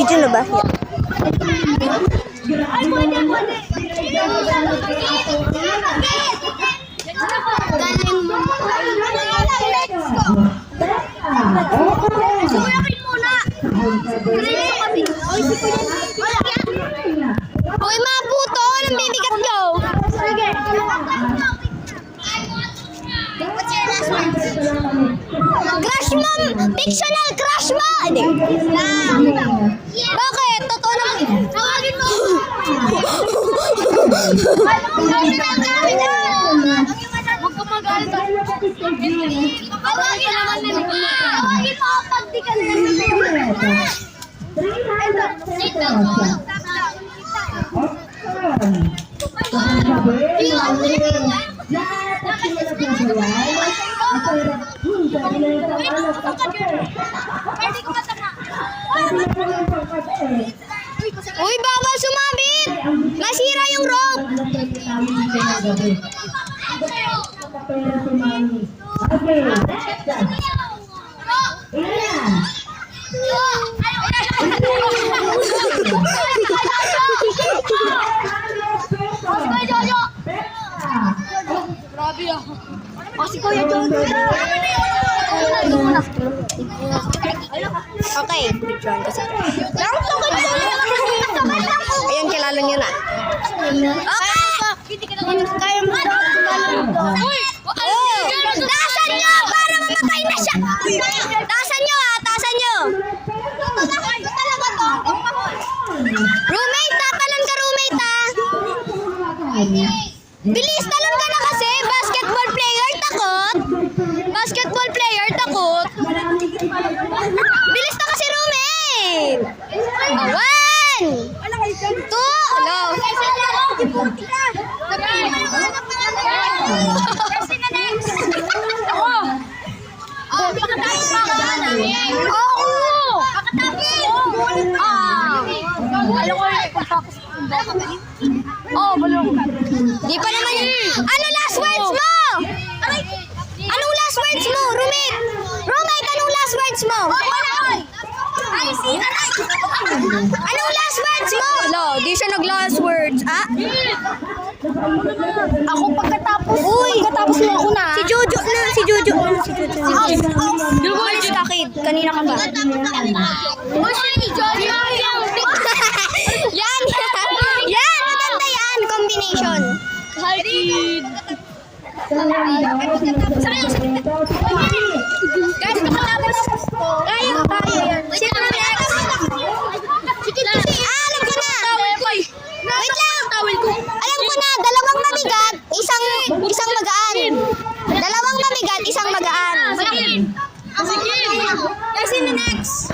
Video na ba? Galing mo. Sumuyakin muna. Uy, mga puto, anong bibigat nyo? Sige. Crush mo! Fictional crush mo! Hindi. Bakit? Totoo naman. Tawagin mo! Huwag ka magalit. Tawagin naman nila. Tawagin mo pag di ka Uy, bawal sumabit! Masira yung rope! Grabe ah. Si Kuya Jojo. Okay. Ayan, kilala niyo na. Okay. Kaya mo Tasan nyo para mamatay na siya. Tasan nyo ha, tasan nyo. Roommate, talon ka roommate ha. Bilis, talon ka na kasi. Basketball player, takot. Basketball player, takot. Bilis na kasi roommate. 1, 2, hello. Di pa naman yun. Ano last words mo? Anong last words mo, roommate? Roommate, anong last words mo? Anong last words mo? Hello, di siya nag-last words. Ah? Ako pagkatapos. Uy, Pagkatapos mo ako na. Si Jojo na, si Jojo. Umalis ka, kid. Kanina ka ba? Yan, yan. Yan, maganda yan. Combination. Hi, kid. Guys, pagkatapos. Kaya yan. Sino na next? Alam ko na. Wait lang. Alam ko na, dalawang mabigat, isang magaan. Dalawang mabigat, isang magaan. Kasi na next.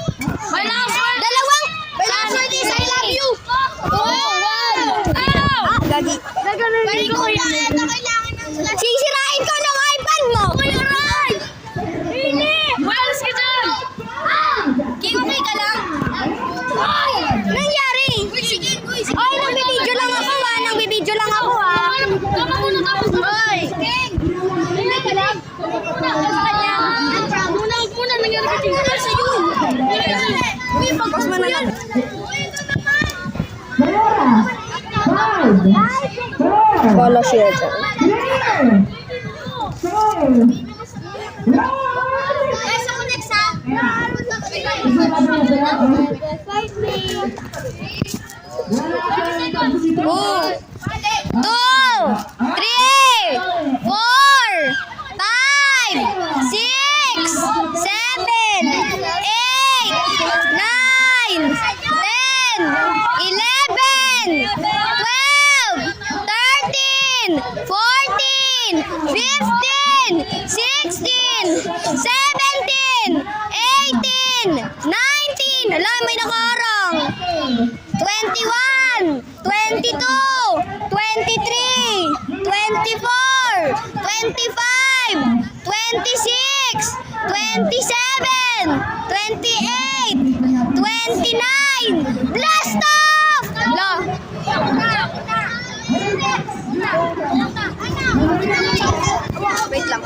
My last word. Dalawang. Last word is I love you. Gagi. Galing ko yan. Sisirain ko ng iPad mo. Hindi. Walas ka dyan. Okay ka lang. Nangyari? Ay, nagbibideo lang ako ha. Nagbibideo lang ako ha. Tama muna tapos na. Hindi ka lang. Muna nangyari ka dito. Sa'yo. Pause mo na lang. Wala siya dyan. Guys, ako next ha. 19. Alam, may nakaharang. 21, 22, 23, 24, 25, 26, 27, 28, 29. Blast off! La. Wait lang.